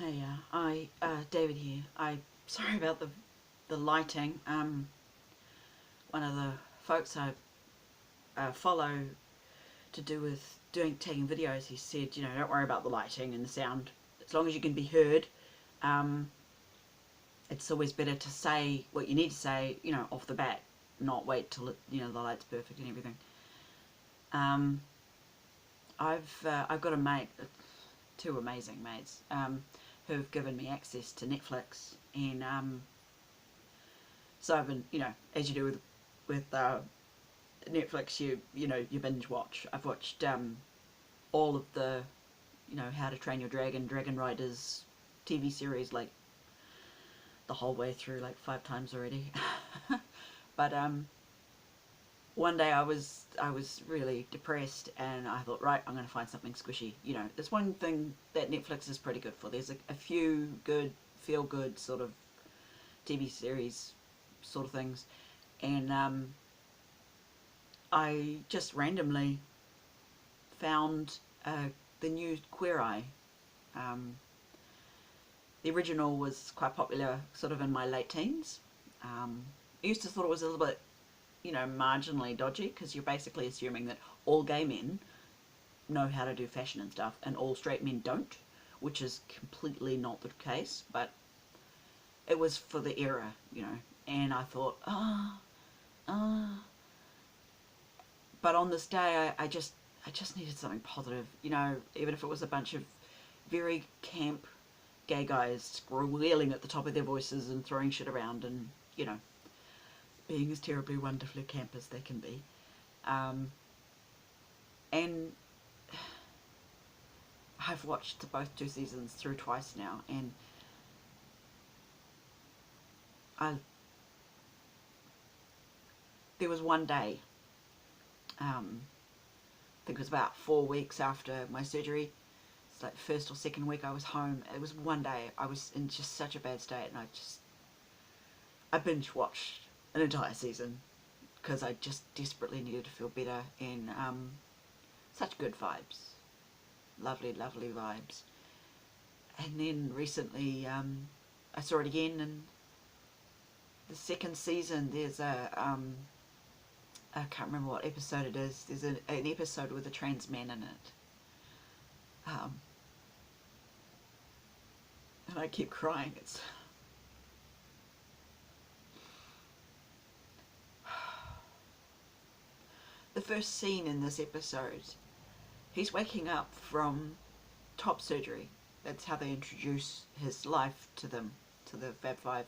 Hey, David here. Sorry about the lighting. One of the folks I follow to do with taking videos, he said, don't worry about the lighting and the sound. As long as you can be heard, um, it's always better to say what you need to say, off the bat, not wait till the light's perfect and everything. I've got a mate, two amazing mates, who've given me access to Netflix, and so I've been, as you do with Netflix, you binge watch. I've watched all of the, How to Train Your Dragon Riders TV series, like the whole way through, like 5 times already. But one day I was really depressed, and I thought, right, I'm going to find something squishy. There's one thing that Netflix is pretty good for. There's a few good, feel-good sort of TV series sort of things, and I just randomly found the new Queer Eye. The original was quite popular sort of in my late teens. I used to thought it was a little bit, marginally dodgy, because you're basically assuming that all gay men know how to do fashion and stuff, and all straight men don't, which is completely not the case, but it was for the era, and I thought, but on this day, I just needed something positive, even if it was a bunch of very camp gay guys squealing at the top of their voices and throwing shit around and, being as terribly wonderfully camp as they can be. And I've watched both 2 seasons through twice now, and there was one day, I think it was about 4 weeks after my surgery. It's like the first or second week I was home. It was one day I was in just such a bad state, and I binge watched an entire season because I just desperately needed to feel better, and such good vibes, lovely vibes. And then recently I saw it again, and the second season, there's I can't remember what episode it is. There's an episode with a trans man in it. And I keep crying. It's the first scene in this episode. He's waking up from top surgery. That's how they introduce his life to them, to the Fab Five.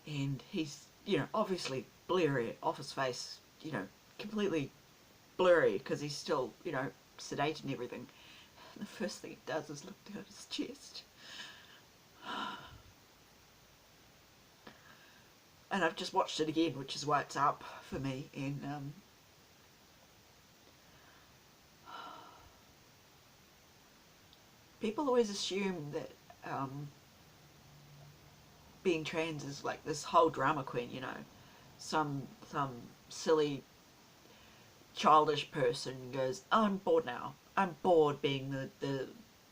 And he's, obviously blurry off his face, completely blurry because he's still, sedate and everything. And the first thing he does is look down his chest. And I've just watched it again, which is why it's up for me. And people always assume that being trans is like this whole drama queen, some silly childish person goes, oh, I'm bored now. I'm bored being the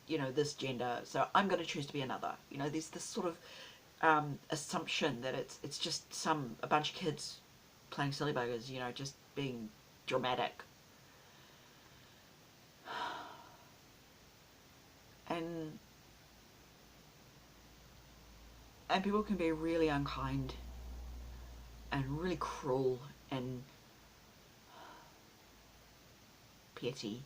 this gender, so I'm going to choose to be another. There's this sort of assumption that it's just a bunch of kids playing silly buggers, just being dramatic. And people can be really unkind and really cruel and petty.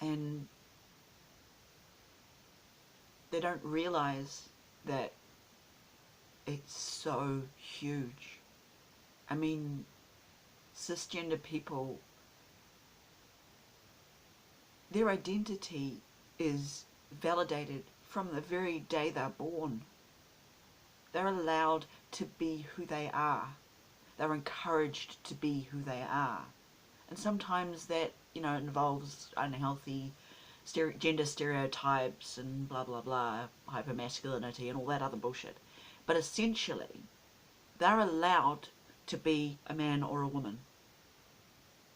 And they don't realize that it's so huge. I mean, cisgender people, their identity is validated from the very day they're born. They're allowed to be who they are. They're encouraged to be who they are. And sometimes that, involves unhealthy gender stereotypes and blah blah blah, hypermasculinity and all that other bullshit. But essentially, they're allowed to be a man or a woman.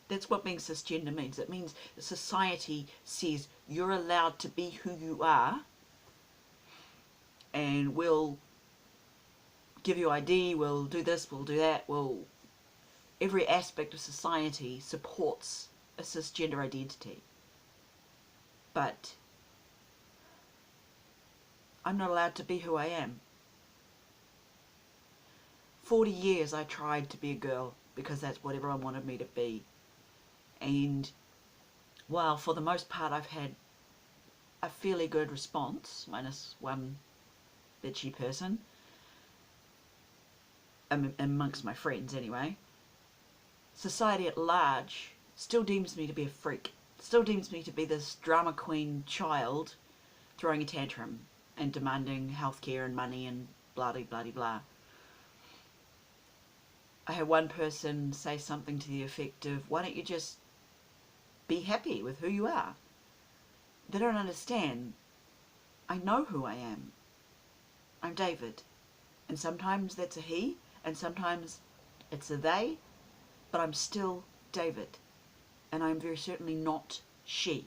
That's what being cisgender means. It means society says you're allowed to be who you are, and we'll give you ID, we'll do this, we'll do that, every aspect of society supports a cisgender identity. But I'm not allowed to be who I am. 40 years I tried to be a girl because that's what everyone wanted me to be. And while for the most part I've had a fairly good response, minus one bitchy person, amongst my friends anyway, society at large still deems me to be a freak, still deems me to be this drama queen child throwing a tantrum and demanding healthcare and money and blah blah blah blah. I had one person say something to the effect of, why don't you just be happy with who you are? They don't understand. I know who I am. I'm David. And sometimes that's a he, and sometimes it's a they, but I'm still David. And I'm very certainly not she.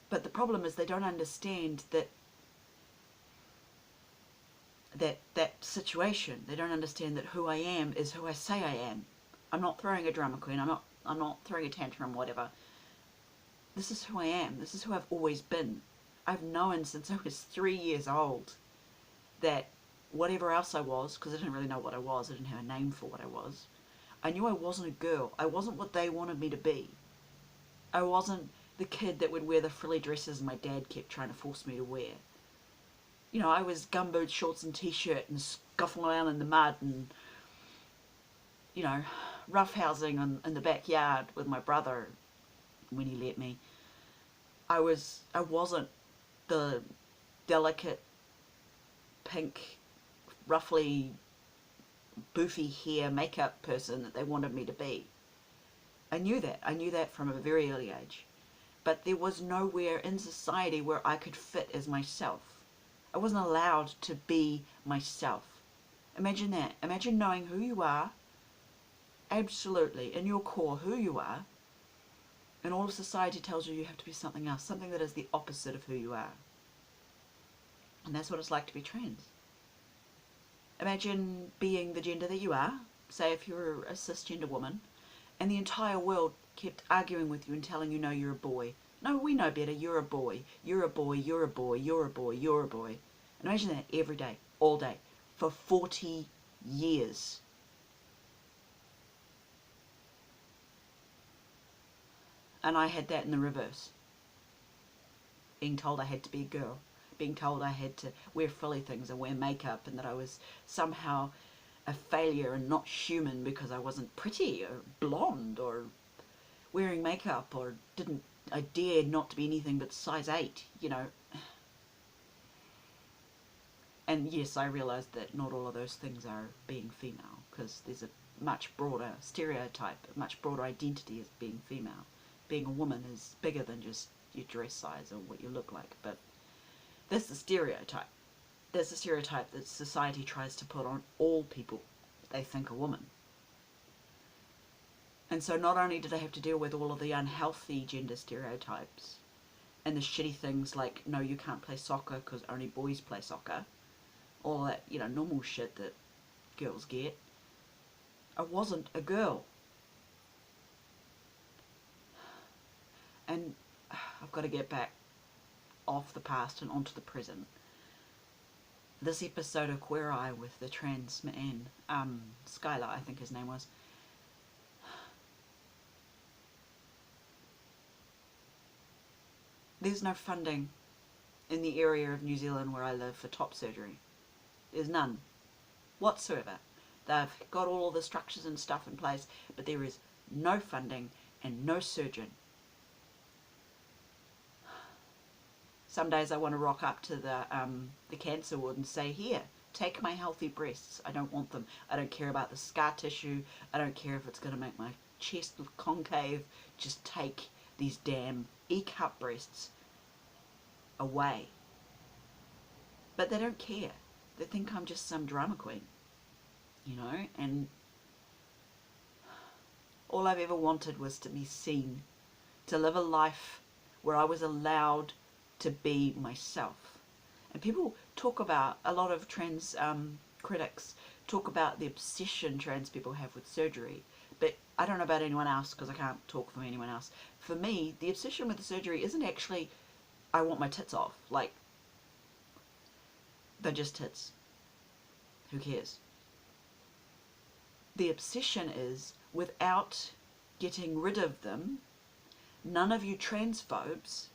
But the problem is they don't understand that situation. They don't understand that who I am is who I say I am. I'm not throwing a drama queen. I'm not throwing a tantrum, whatever. This is who I am. This is who I've always been. I've known since I was 3 years old that whatever else I was, because I didn't really know what I was, I didn't have a name for what I was, I knew I wasn't a girl. I wasn't what they wanted me to be. I wasn't the kid that would wear the frilly dresses my dad kept trying to force me to wear. You know, I was gumboot shorts and t-shirt and scuffling around in the mud and, you know, roughhousing in the backyard with my brother when he let me. I wasn't the delicate, pink, roughly boofy hair makeup person that they wanted me to be. I knew that. I knew that from a very early age. But there was nowhere in society where I could fit as myself. I wasn't allowed to be myself. Imagine that. Imagine knowing who you are, absolutely, in your core, who you are, and all of society tells you you have to be something else, something that is the opposite of who you are. And that's what it's like to be trans. Imagine being the gender that you are, say if you're a cisgender woman, and the entire world kept arguing with you and telling you, no, you're a boy. No, we know better, you're a boy. You're a boy, you're a boy, you're a boy, you're a boy. And imagine that every day, all day, for 40 years. And I had that in the reverse. Being told I had to be a girl. Being told I had to wear frilly things and wear makeup, and that I was somehow a failure and not human because I wasn't pretty or blonde or wearing makeup or I dared not to be anything but size 8, you know. And yes, I realised that not all of those things are being female, because there's a much broader stereotype, a much broader identity as being female. Being a woman is bigger than just your dress size or what you look like, but that's the stereotype. That's the stereotype that society tries to put on all people they think a woman. And so not only did I have to deal with all of the unhealthy gender stereotypes and the shitty things like, no, you can't play soccer because only boys play soccer, all that, you know, normal shit that girls get, I wasn't a girl. And I've got to get back off the past and onto the present. This episode of Queer Eye with the trans man, Skylar, I think his name was, there's no funding in the area of New Zealand where I live for top surgery. There's none whatsoever. They've got all of the structures and stuff in place, but there is no funding and no surgeon. Some days I want to rock up to the cancer ward and say, here, take my healthy breasts. I don't want them. I don't care about the scar tissue. I don't care if it's going to make my chest look concave. Just take these damn E-cup breasts away. But they don't care. They think I'm just some drama queen, you know, and All I've ever wanted was to be seen, to live a life where I was allowed to be myself. And people talk about, a lot of trans critics talk about the obsession trans people have with surgery. But I don't know about anyone else because I can't talk for anyone else. For me, the obsession with the surgery isn't actually, I want my tits off. Like, they're just tits. Who cares? The obsession is, without getting rid of them, none of you transphobes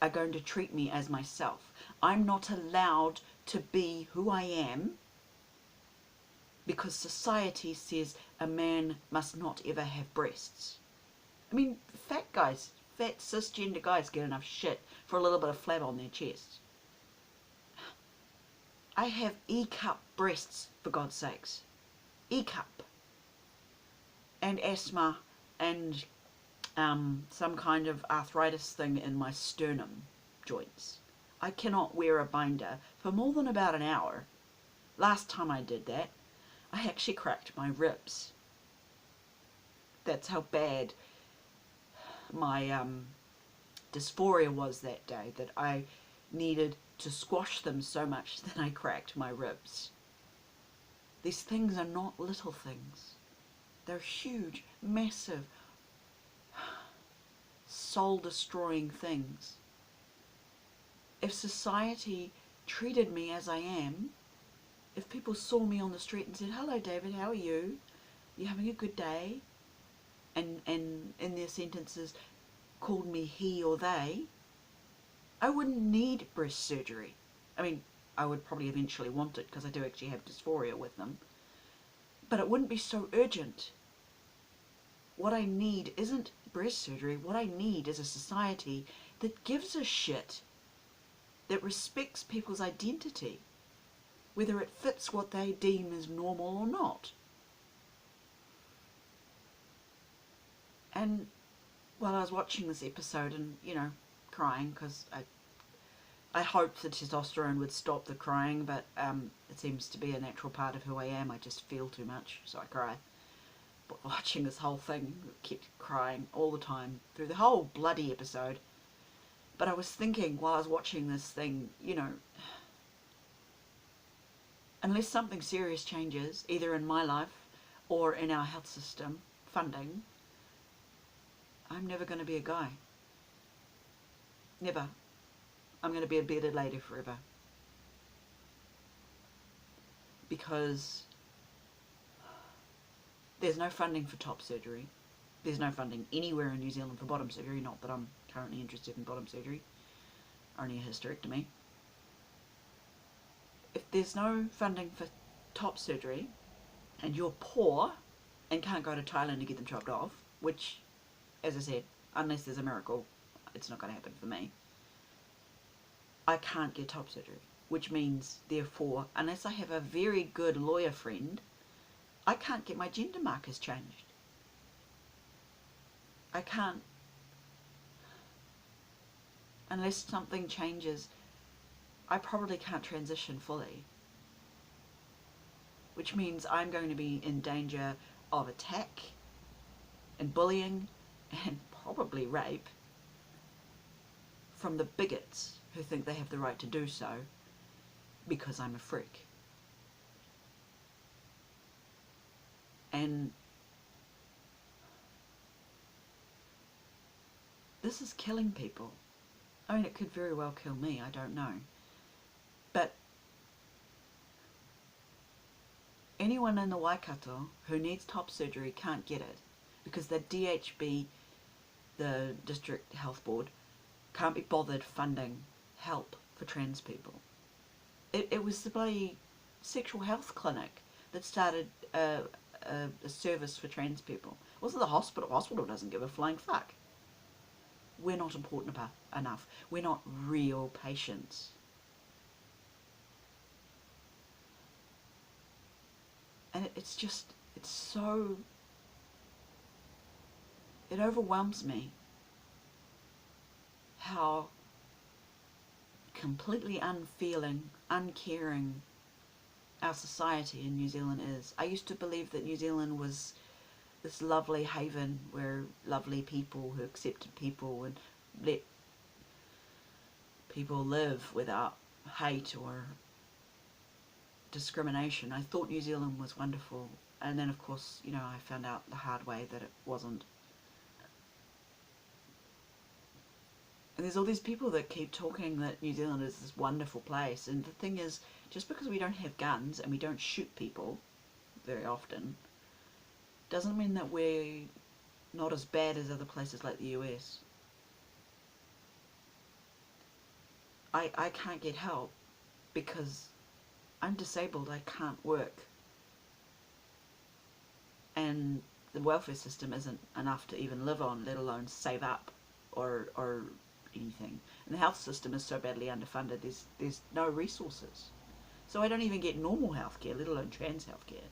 are going to treat me as myself. I'm not allowed to be who I am because society says a man must not ever have breasts. I mean, fat guys, fat cisgender guys get enough shit for a little bit of flab on their chest. I have E-cup breasts, for God's sakes. E-cup. And asthma and some kind of arthritis thing in my sternum joints. I cannot wear a binder for more than about an hour. Last time I did that, I actually cracked my ribs. That's how bad my dysphoria was that day, that I needed to squash them so much that I cracked my ribs. These things are not little things. They're huge, massive, soul-destroying things. If society treated me as I am, if people saw me on the street and said, "Hello David, how are you? You having a good day?" and in their sentences called me he or they, I wouldn't need breast surgery. I mean, I would probably eventually want it because I do actually have dysphoria with them. But it wouldn't be so urgent. What I need isn't breast surgery. What I need is a society that gives a shit, that respects people's identity, whether it fits what they deem as normal or not. And while I was watching this episode and, crying, because I hoped the testosterone would stop the crying, but it seems to be a natural part of who I am. I just feel too much, so I cry. But watching this whole thing, kept crying all the time through the whole bloody episode. But I was thinking while I was watching this thing, unless something serious changes, either in my life or in our health system, funding, I'm never going to be a guy. Never. I'm going to be a bearded lady forever. Because there's no funding for top surgery. There's no funding anywhere in New Zealand for bottom surgery. Not that I'm currently interested in bottom surgery. Only a hysterectomy. If there's no funding for top surgery, and you're poor and can't go to Thailand to get them chopped off, which, as I said, unless there's a miracle, it's not going to happen for me, I can't get top surgery. Which means, therefore, unless I have a very good lawyer friend, I can't get my gender markers changed. I can't, unless something changes, I probably can't transition fully. Which means I'm going to be in danger of attack and bullying and probably rape from the bigots who think they have the right to do so because I'm a freak. And this is killing people. I mean, it could very well kill me, I don't know. But anyone in the Waikato who needs top surgery can't get it because the DHB, the District Health Board, can't be bothered funding help for trans people. It was the bloody sexual health clinic that started a service for trans people. It wasn't the hospital. The hospital doesn't give a flying fuck. We're not important enough. We're not real patients. And it's so, it overwhelms me how completely unfeeling, uncaring our society in New Zealand is. I used to believe that New Zealand was this lovely haven where lovely people who accepted people and let people live without hate or discrimination. I thought New Zealand was wonderful, and then of course, you know, I found out the hard way that it wasn't. And there's all these people that keep talking that New Zealand is this wonderful place, and the thing is, just because we don't have guns and we don't shoot people very often, doesn't mean that we're not as bad as other places like the US. I can't get help because I'm disabled, I can't work. And the welfare system isn't enough to even live on, let alone save up or anything. And the health system is so badly underfunded, there's no resources. So I don't even get normal healthcare, let alone trans healthcare.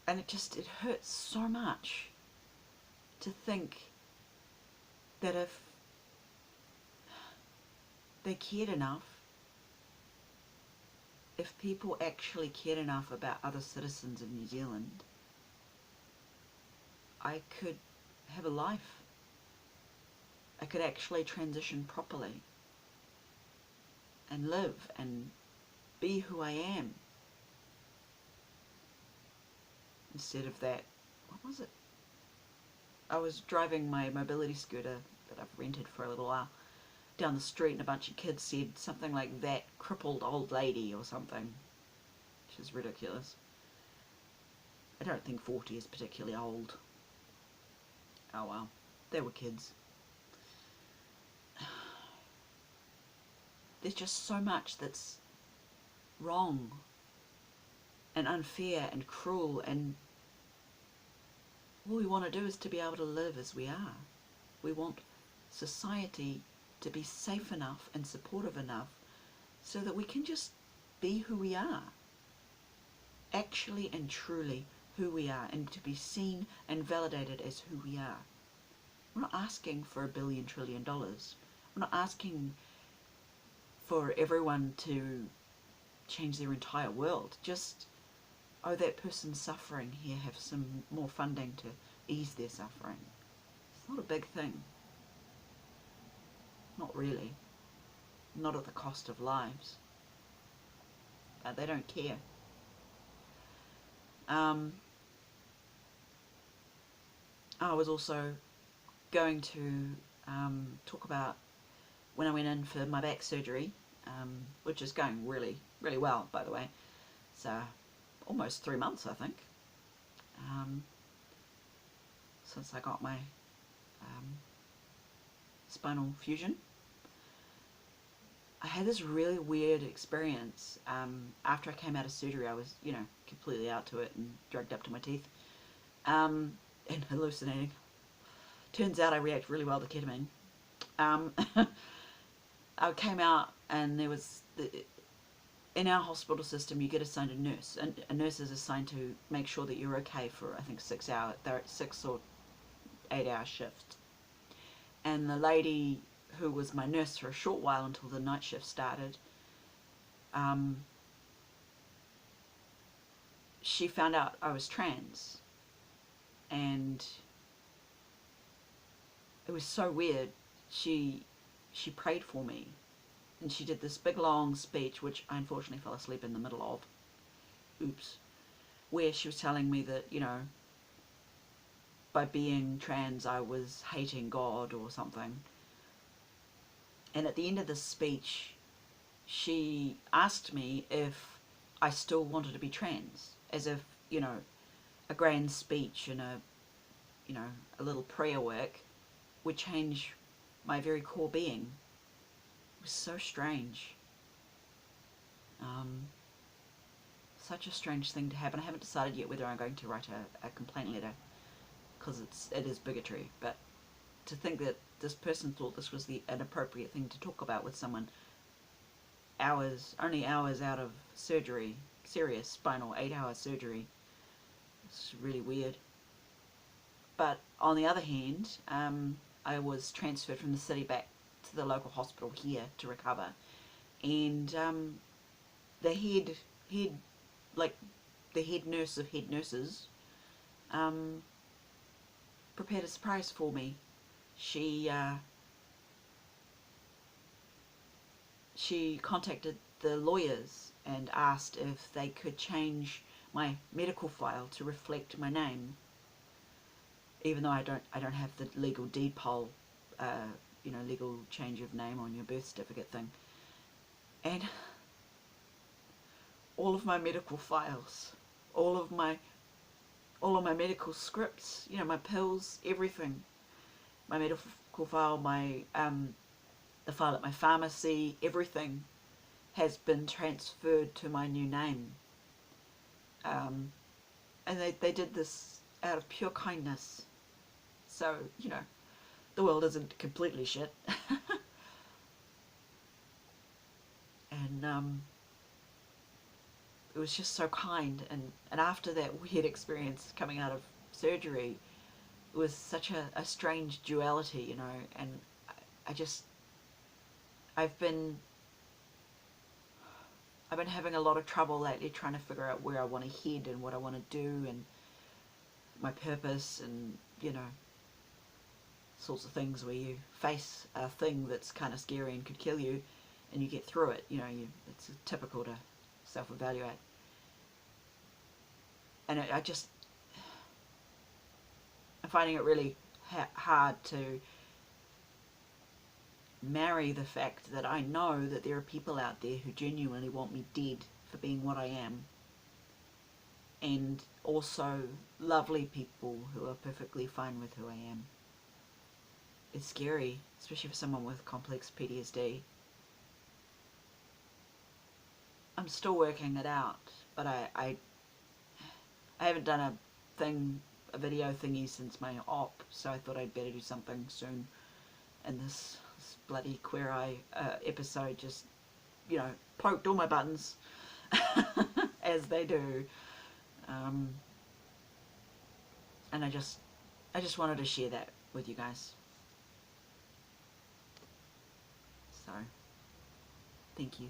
And it hurts so much to think that if they cared enough, if people actually cared enough about other citizens of New Zealand, I could have a life. I could actually transition properly and live and be who I am. Instead of that, what was it? I was driving my mobility scooter that I've rented for a little while down the street, and a bunch of kids said something like "that crippled old lady" or something, which is ridiculous. I don't think 40 is particularly old. Oh well, they were kids. There's just so much that's wrong and unfair and cruel, and all we want to do is to be able to live as we are. We want society to be safe enough and supportive enough so that we can just be who we are, actually and truly who we are, and to be seen and validated as who we are. We're not asking for $1 billion trillion. We're not asking for everyone to change their entire world. Just, oh, that person's suffering, here, have some more funding to ease their suffering. It's not a big thing. Not really. Not at the cost of lives. But they don't care. I was also going to talk about when I went in for my back surgery, which is going really, really well, by the way. It's almost 3 months, I think, since I got my spinal fusion. I had this really weird experience. After I came out of surgery, I was, you know, completely out to it and drugged up to my teeth, and hallucinating. Turns out I react really well to ketamine. I came out, and there was, in our hospital system, you get assigned a nurse, and a nurse is assigned to make sure that you're okay for, I think, 6 hours, they're at 6 or 8 hour shift. And the lady who was my nurse for a short while until the night shift started, she found out I was trans, and it was so weird. She prayed for me, and she did this big long speech, which I unfortunately fell asleep in the middle of. Oops. Where she was telling me that, you know, by being trans I was hating God or something. And at the end of this speech, she asked me if I still wanted to be trans, as if, you know, a grand speech and a little prayer work would change my very core being. It was so strange. Such a strange thing to happen. I haven't decided yet whether I'm going to write a complaint letter, because it is bigotry, but to think that this person thought this was an appropriate thing to talk about with someone only hours out of surgery, serious spinal 8-hour surgery, it's really weird. But on the other hand, I was transferred from the city back to the local hospital here to recover, and the head like the head nurse of head nurses prepared a surprise for me. She contacted the lawyers and asked if they could change my medical file to reflect my name, even though I don't have the legal deed poll, legal change of name on your birth certificate thing. And all of my medical files, all of my medical scripts, my pills, everything, my medical file, my the file at my pharmacy, everything has been transferred to my new name. And they did this out of pure kindness. So, the world isn't completely shit. And it was just so kind. And after that weird experience coming out of surgery, it was such a strange duality, and I've been having a lot of trouble lately trying to figure out where I want to head and what I want to do and my purpose, and sorts of things where you face a thing that's kind of scary and could kill you, and you get through it. It's typical to self-evaluate. And I'm finding it really hard to marry the fact that I know that there are people out there who genuinely want me dead for being what I am, and also lovely people who are perfectly fine with who I am. It's scary, especially for someone with complex PTSD. I'm still working it out, but I haven't done a video thingy since my op, so I thought I'd better do something soon. And this bloody Queer Eye episode just, poked all my buttons, as they do. And I just wanted to share that with you guys. So, thank you.